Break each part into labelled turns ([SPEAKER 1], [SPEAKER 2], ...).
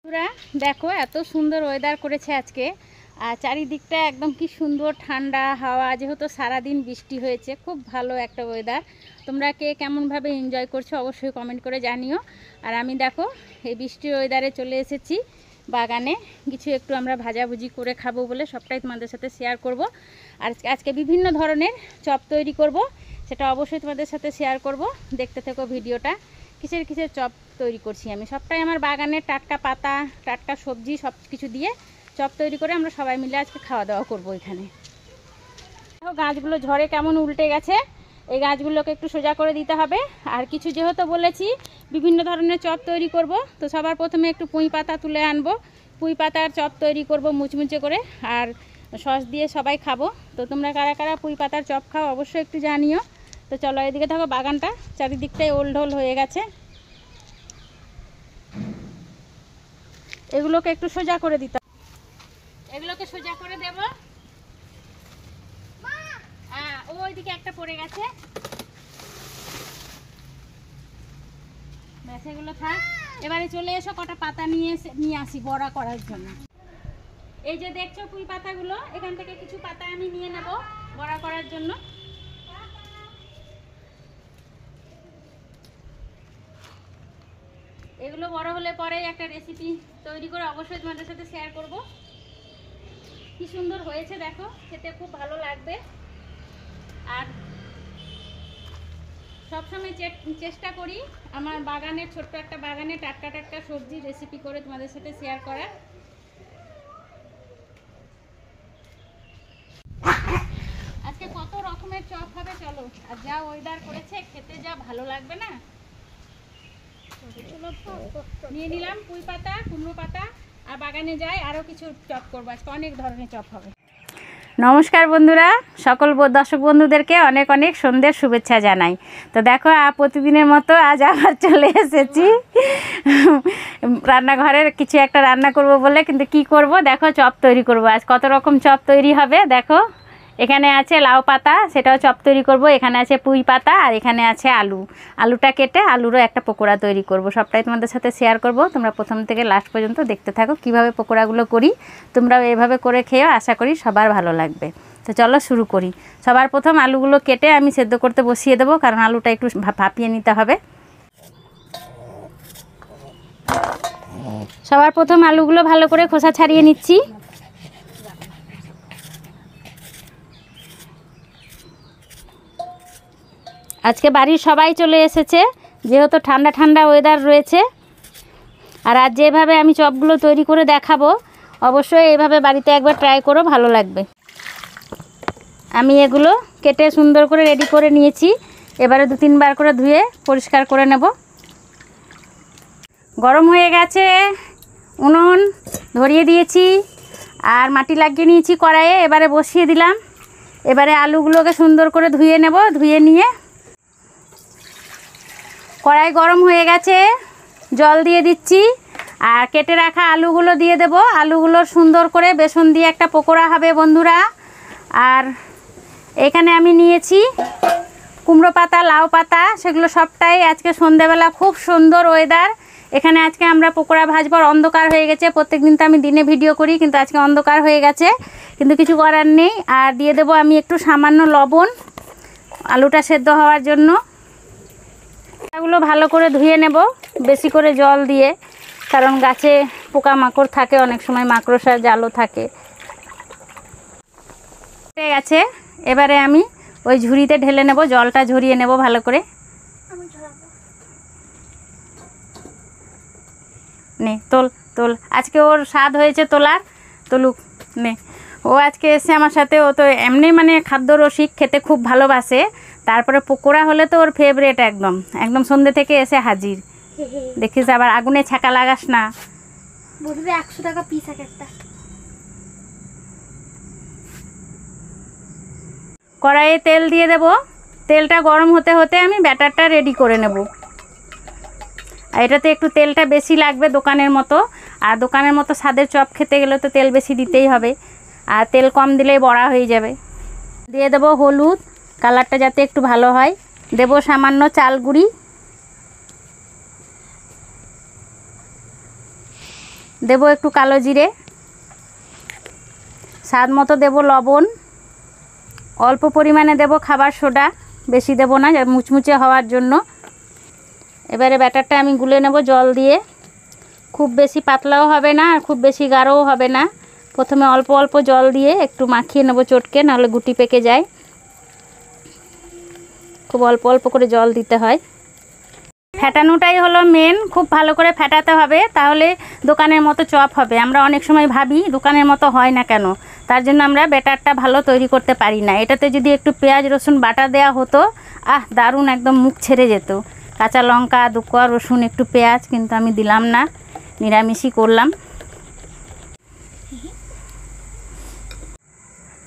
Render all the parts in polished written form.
[SPEAKER 1] বন্ধুরা দেখো এত সুন্দর ওয়েদার করেছে আজকে। আর চারিদিকটা একদম কি সুন্দর ঠান্ডা হাওয়া, যেহেতু সারাদিন বৃষ্টি হয়েছে, খুব ভালো একটা ওয়েদার। তোমরা কে কেমনভাবে এনজয় করছো অবশ্যই কমেন্ট করে জানিও। আর আমি দেখো এই বৃষ্টির ওয়েদারে চলে এসেছি বাগানে, কিছু একটু আমরা ভাজাভুজি করে খাবো বলে সবটাই তোমাদের সাথে শেয়ার করব। আর আজকে বিভিন্ন ধরনের চপ তৈরি করব, সেটা অবশ্যই তোমাদের সাথে শেয়ার করব। দেখতে থেকো ভিডিওটা। কিসের কিসের চপ তৈরি করছি আমি, সবটাই আমার বাগানের টাটকা পাতা টাটকা সবজি সব কিছু দিয়ে চপ তৈরি করে আমরা সবাই মিলে আজকে খাওয়া দাওয়া করবো এখানে। গাছগুলো ঝড়ে কেমন উল্টে গেছে, এই গাছগুলোকে একটু সোজা করে দিতে হবে। আর কিছু যেহেতু বলেছি বিভিন্ন ধরনের চপ তৈরি করব, তো সবার প্রথমে একটু পুঁই পাতা তুলে আনবো, পুঁই পাতার চপ তৈরি করব মুচমুচে করে, আর সস দিয়ে সবাই খাবো। তো তোমরা কারা কারা পুঁই পাতার চপ খাও অবশ্যই একটু জানিও। তো চলো এদিকে থাকো, বাগানটা চারিদিকটাই ওলঢোল হয়ে গেছে, এগুলোকে একটু সোজা করে দিতে, এগুলোকে সোজা করে দেব। ওইদিকে একটা পড়ে গেছে, ব্যাস এগুলো থাক। এবারে চলে এসো, কটা পাতা নিয়ে আসি বড়া করার জন্য। এই যে দেখছো পুঁই পাতাগুলো, এখান থেকে কিছু পাতা আমি নিয়ে নেব বড়া করার জন্য। এগুলো বড় হলে পরে একটা রেসিপি তৈরি করে অবশ্যই তোমাদের সাথে শেয়ার করব। কি সুন্দর হয়েছে দেখো, খেতে খুব ভালো লাগবে। আর সবসময় চেষ্টা করি আমার বাগানের ছোট্ট একটা বাগানে টাটকা টাটকা সবজি রেসিপি করে তোমাদের সাথে শেয়ার করার। আজকে কত রকমের চপ হবে চলো, আর যা ওয়েদার করেছে খেতে যা ভালো লাগবে না। নিয়ে নিলাম পুঁই পাতা কুমড়ো পাতা, আর বাগানে যাই আরও কিছু চপ করবো, আজকে অনেক ধরনের চপ হবে। নমস্কার বন্ধুরা, সকল দর্শক বন্ধুদেরকে অনেক অনেক সন্ধ্যের শুভেচ্ছা জানাই। তো দেখো প্রতিদিনের মতো আজ আবার চলে এসেছি রান্নাঘরের কিছু একটা রান্না করব বলে, কিন্তু কি করব দেখো, চপ তৈরি করব। আজ কত রকম চপ তৈরি হবে দেখো। এখানে আছে লাউ পাতা, সেটাও চপ তৈরি করব। এখানে আছে পুঁই পাতা, আর এখানে আছে আলুটা কেটে আলুরও একটা পকোড়া তৈরি করব। সবটাই তোমাদের সাথে শেয়ার করব। তোমরা প্রথম থেকে লাস্ট পর্যন্ত দেখতে থাকো কিভাবে পকোড়াগুলো করি। তোমরাও এভাবে করে খেয়েও, আশা করি সবার ভালো লাগবে। তো চলো শুরু করি। সবার প্রথম আলুগুলো কেটে আমি সেদ্ধ করতে বসিয়ে দেবো, কারণ আলুটা একটু ভাপিয়ে নিতে হবে। সবার প্রথম আলুগুলো ভালো করে খোসা ছাড়িয়ে নিচ্ছি। আজকে বাড়ির সবাই চলে এসেছে, যেহেতু ঠান্ডা ঠান্ডা ওয়েদার রয়েছে। আর আজ যেভাবে আমি চপগুলো তৈরি করে দেখাবো, অবশ্যই এইভাবে বাড়িতে একবার ট্রাই করো, ভালো লাগবে। আমি এগুলো কেটে সুন্দর করে রেডি করে নিয়েছি। এবারে 2-3 বার করে ধুয়ে পরিষ্কার করে নেব। গরম হয়ে গেছে, উনুন ধরিয়ে দিয়েছি, আর মাটি লাগিয়ে নিয়েছি কড়াইয়ে। এবারে বসিয়ে দিলাম। এবারে আলুগুলোকে সুন্দর করে ধুয়ে নেব। ধুয়ে নিয়ে কড়াই গরম হয়ে গেছে, জল দিয়ে দিচ্ছি, আর কেটে রাখা আলুগুলো দিয়ে দেব। আলুগুলো সুন্দর করে বেসন দিয়ে একটা পকোড়া হবে বন্ধুরা। আর এখানে আমি নিয়েছি কুমড়ো পাতা লাউ পাতা, সেগুলো সবটাই আজকে সন্ধ্যেবেলা খুব সুন্দর ওয়েদার, এখানে আজকে আমরা পকোড়া ভাজবার। অন্ধকার হয়ে গেছে, প্রত্যেকদিন তো আমি দিনে ভিডিও করি, কিন্তু আজকে অন্ধকার হয়ে গেছে, কিন্তু কিছু করার নেই। আর দিয়ে দেব আমি একটু সামান্য লবণ আলুটা সেদ্ধ হওয়ার জন্য। এগুলো ভালো করে ধুয়ে নেব বেশি করে জল দিয়ে, কারণ গাছে পোকা মাকড় থাকে, অনেক সময় মাকড়সার জালও থাকে। হয়ে গেছে, এবারে আমি ওই ঝুড়িতে ঢেলে নেব, জলটা ঝরিয়ে নেব ভালো করে। নে তোল তোল, আজকে ওর স্বাদ হয়েছে তোলার, তোলুক নে। ও আজকে এসে আমার সাথে, ও তো এমনি মানে খাদ্য রসিক, খেতে খুব ভালোবাসে। তারপরে পকোড়া হলে তো ওর ফেভারিট, একদম একদম সন্ধ্যে থেকে এসে হাজির। দেখিস আবার আগুনে ছাকা লাগাস না।
[SPEAKER 2] 100 টাকা পিস একটা।
[SPEAKER 1] কড়াইয়ে তেল দিয়ে দেব। তেলটা গরম হতে হতে আমি ব্যাটারটা রেডি করে নেব। আর এটাতে একটু তেলটা বেশি লাগবে দোকানের মতো, আর দোকানের মতো স্বাদের চপ খেতে গেলে তো তেল বেশি দিতেই হবে, আর তেল কম দিলেই বড়া হয়ে যাবে। দিয়ে দেব হলুদ, কালারটা যাতে একটু ভালো হয়। দেব সামান্য চাল গুঁড়ি, দেব একটু কালো জিরে, স্বাদ মতো দেব লবণ, অল্প পরিমাণে দেব খাবার সোডা, বেশি দেব না, মুচমুচে হওয়ার জন্য। এবারে ব্যাটারটা আমি গুলে নেব জল দিয়ে। খুব বেশি পাতলাও হবে না আর খুব বেশি গাঢ়ও হবে না। প্রথমে অল্প অল্প জল দিয়ে একটু মাখিয়ে নেব চটকে, নাহলে গুটি পেকে যায়। খুব অল্প অল্প করে জল দিতে হয়। ফেটানোটাই হলো মেন, খুব ভালো করে ফেটাতে হবে, তাহলে দোকানের মতো চপ হবে। আমরা অনেক সময় ভাবি দোকানের মতো হয় না কেন, তার জন্য আমরা ব্যাটারটা ভালো তৈরি করতে পারি না। এটাতে যদি একটু পেঁয়াজ রসুন বাটা দেওয়া হতো, দারুণ একদম মুখ ছেড়ে যেত। কাঁচা লঙ্কা, 2 কোয়া রসুন, একটু পেঁয়াজ, কিন্তু আমি দিলাম না, নিরামিষই করলাম।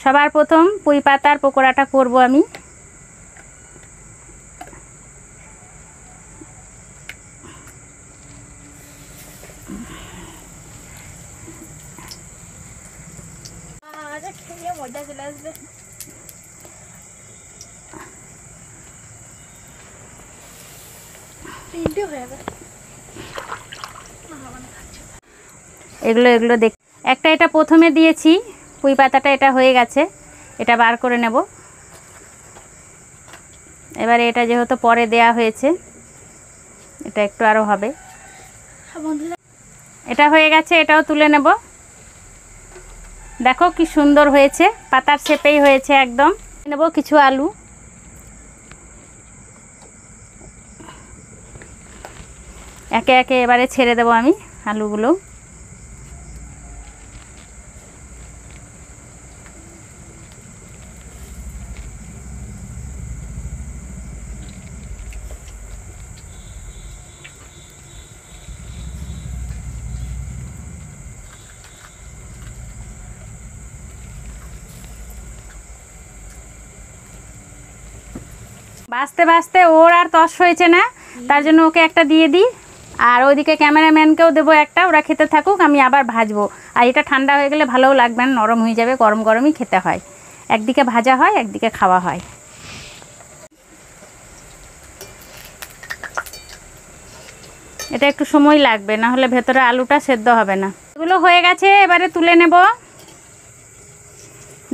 [SPEAKER 1] সবার প্রথম পুঁই পাতার পকোড়াটা করব আমি।
[SPEAKER 2] মজা চলে আসবে।
[SPEAKER 1] এগুলো দেখ, একটা এটা প্রথমে দিয়েছি পুঁই পাতাটা, এটা হয়ে গেছে, এটা বার করে নেব। এবারে এটা যেহেতু পরে দেয়া হয়েছে, এটা একটু আরও হবে। এটা হয়ে গেছে, এটাও তুলে নেব। দেখো কি সুন্দর হয়েছে, পাতার শেপেই হয়েছে একদম। নেব কিছু আলু, একে একে এবারে ছেড়ে দেব আমি আলুগুলো। বাঁচতে বাঁচতে ওর আর তস হয়েছে না, তার জন্য ওকে একটা দিয়ে দিই। আর ওইদিকে ক্যামেরাম্যানকেও দেবো একটা, ওরা খেতে থাকুক, আমি আবার ভাজবো। আর এটা ঠান্ডা হয়ে গেলে ভালোও লাগবে না, নরম হয়ে যাবে। গরম গরমই খেতে হয়, একদিকে ভাজা হয় একদিকে খাওয়া হয়। এটা একটু সময় লাগবে, না হলে ভেতরে আলুটা সেদ্ধ হবে না। এগুলো হয়ে গেছে, এবারে তুলে নেব।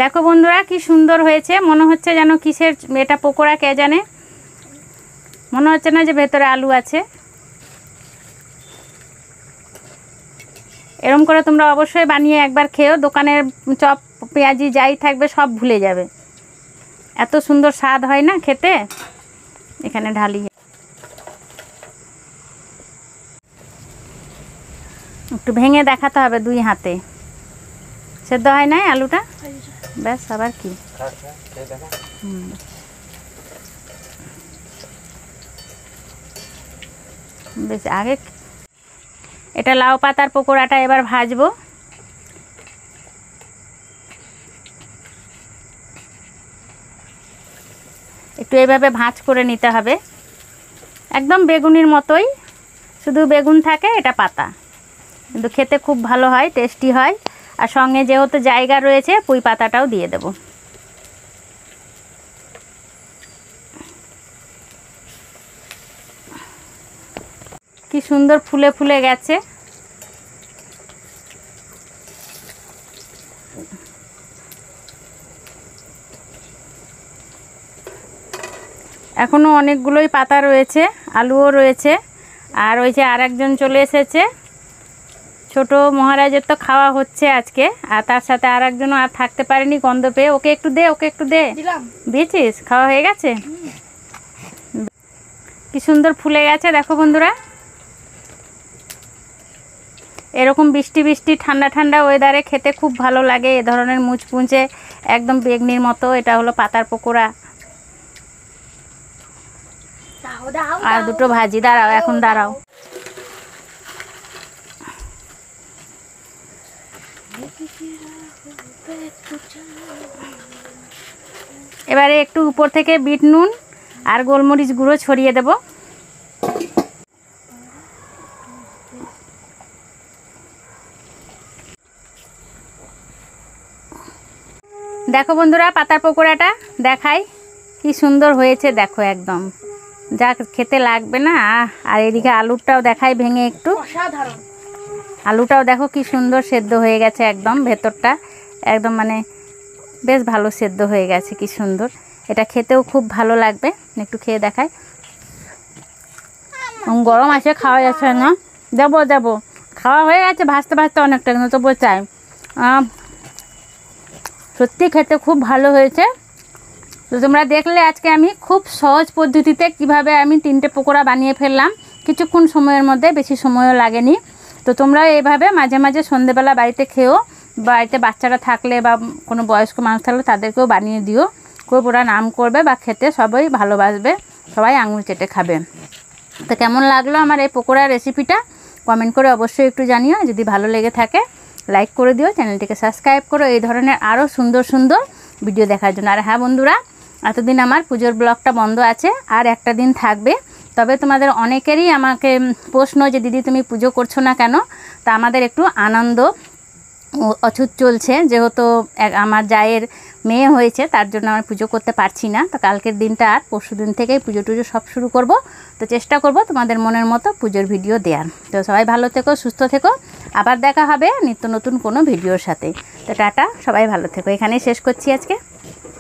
[SPEAKER 1] দেখো বন্ধুরা কি সুন্দর হয়েছে, মনে হচ্ছে যেন কিসের এটা পকোড়া কে জানে, মনে হচ্ছে না যে ভেতরে আলু আছে। এরকম করে তোমরা অবশ্যই বানিয়ে একবার খেও, দোকানের চপ পেঁয়াজি যাই থাকবে সব ভুলে যাবে। এত সুন্দর স্বাদ হয় না খেতে। এখানে ঢালি, একটু ভেঙে দেখাতে হবে 2 হাতে। সেদ্ধ হয় না আলুটা, ব্যাস আবার কি। বেশ আগে এটা লাউ পাতার পকোড়াটা এবার ভাজবো। একটু এইভাবে ভাঁজ করে নিতে হবে, একদম বেগুনির মতোই, শুধু বেগুন থাকে, এটা পাতা, কিন্তু খেতে খুব ভালো হয়, টেস্টি হয়। আর সঙ্গে যেহেতু জায়গা রয়েছে, পুঁই পাতাটাও দিয়ে দেব। কি সুন্দর ফুলে ফুলে গেছে। এখনো অনেকগুলোই পাতা রয়েছে, আলুও রয়েছে। আর ওই যে আরেকজন চলে এসেছে, ছোট মহারাজের তো খাওয়া হচ্ছে আজকে, আর তার সাথে আরেকজনও আর থাকতে পারেনি গন্ধ পেয়ে। ওকে একটু দে, ওকে একটু দে। দিয়েছিস? খাওয়া হয়ে গেছে? কি সুন্দর ফুলে গেছে দেখো বন্ধুরা। এরকম বৃষ্টি বৃষ্টি ঠান্ডা ঠান্ডা ওয়েদারে খেতে খুব ভালো লাগে এ ধরনের মুচমুচে একদম বেগনির মতো। এটা হলো পাতার পকোড়া। আর দুটো ভাজি, দাঁড়াও এখন দাঁড়াও। এবারে একটু উপর থেকে বিট নুন আর গোলমরিচ গুঁড়ো ছড়িয়ে দেব। দেখো বন্ধুরা পাতার পকোড়াটা দেখাই কি সুন্দর হয়েছে, দেখো একদম যা খেতে লাগবে না। আর এদিকে আলুরটাও দেখাই ভেঙে একটু।
[SPEAKER 2] অসাধারণ।
[SPEAKER 1] আলুটাও দেখো কি সুন্দর সেদ্ধ হয়ে গেছে, একদম ভেতরটা একদম মানে বেশ ভালো সেদ্ধ হয়ে গেছে, কি সুন্দর। এটা খেতেও খুব ভালো লাগবে। একটু খেয়ে দেখাই। গরম আছে, খাওয়া যাচ্ছে না। যাবো খাওয়া হয়ে গেছে ভাজতে ভাজতে অনেকটা, কিন্তু তবুও চাই। সত্যি খেতে খুব ভালো হয়েছে। তো তোমরা দেখলে আজকে আমি খুব সহজ পদ্ধতিতে কিভাবে আমি 3টে পকোড়া বানিয়ে ফেললাম কিছুক্ষণ সময়ের মধ্যে, বেশি সময়ও লাগেনি। তো তোমরা এইভাবে মাঝে মাঝে সন্ধেবেলা বাড়িতে খেও, বাড়িতে বাচ্চারা থাকলে বা কোনো বয়স্ক মানুষ থাকলে তাদেরকেও বানিয়ে দিও। খুব ওরা নাম করবে বা খেতে সবাই ভালোবাসবে, সবাই আঙুল চেটে খাবে। তো কেমন লাগলো আমার এই পকোড়ার রেসিপিটা কমেন্ট করে অবশ্যই একটু জানিও। যদি ভালো লেগে থাকে লাইক করে দিও, চ্যানেলটিকে সাবস্ক্রাইব করো এই ধরনের আরও সুন্দর সুন্দর ভিডিও দেখার জন্য। আর হ্যাঁ বন্ধুরা, এতদিন আমার পুজোর ব্লগটা বন্ধ আছে, আর একটা দিন থাকবে। তবে তোমাদের অনেকেরই আমাকে প্রশ্ন যে দিদি তুমি পুজো করছো না কেন। তা আমাদের একটু আনন্দ অছুত চলছে, যেহেতু আমার জায়ের মেয়ে হয়েছে, তার জন্য আমি পুজো করতে পারছি না। তো কালকের দিনটা আর পরশু দিন থেকেই পুজো টুজো সব শুরু করব। তো চেষ্টা করব তোমাদের মনের মতো পুজোর ভিডিও দেওয়ার। তো সবাই ভালো থেকো, সুস্থ থেকো, আবার দেখা হবে নিত্য নতুন কোনো ভিডিওর সাথে। তো টাটা, সবাই ভালো থেকো। এখানেই শেষ করছি আজকে।